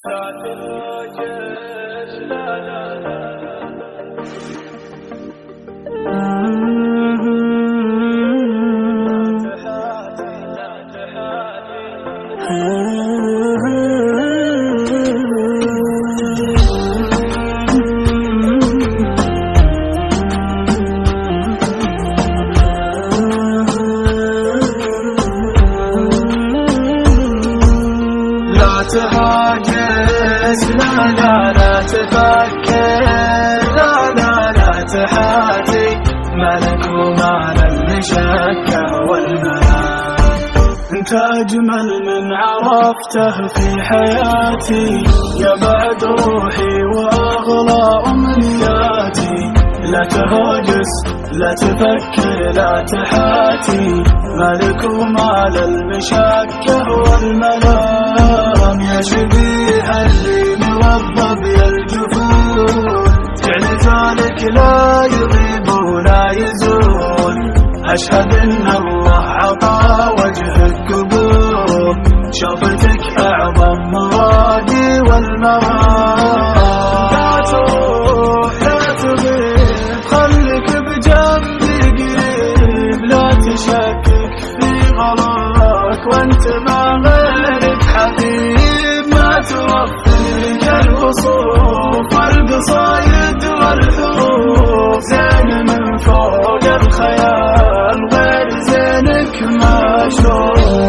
تهاجس لا تفكر لا تحاتي ملك ومال المشكة والمنام. انت اجمل من عرفته في حياتي يا بعد روحي واغلى امنياتي. لا تهاجس لا تفكر لا تحاتي ملك ومال المشكة والمنام. يا شبيه اللي موظف يا الجفون فعل لا يغيب ولا يزول. أشهد إن الله عطى وجهك قبول شوفتك أعظم مرادي والمرام. لا تروح لا تغيب خليك بجنبي قريب. لا تشكك في غلاك وانت ما غيرك حبيب. ما توفيك الوصوف والقصايد والحروف زين من فوق الخيال غير زينك ما شوف.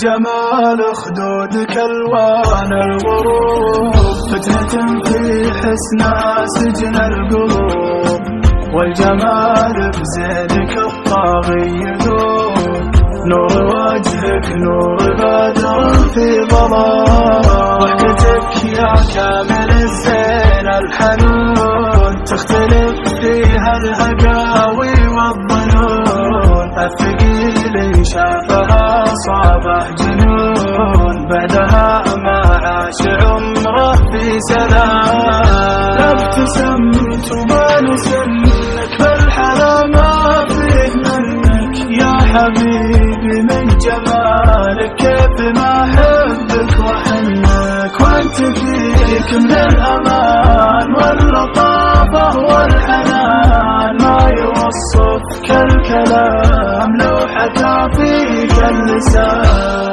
جمال خدودك الوان الغروب فتنة في حسنها سجن القلوب. والجمال بزينك الطاغي يذوب. نور وجهك نور بدر في ظلام. ضحكتك يا كامل الزين الحنون تختلف فيها الهقاوي والظنون. الثقيل شافها صابه جنون بعدها ما عاش عمره في سلام. ابتسمت وما نسلك بالحلا ما فيه منك يا حبيبي من جمالك. كيف ما احبك واحنك وانت فيك من الامان واللطافه والحنان. ما يوصفك الكلام لو حكى فيك اللسان.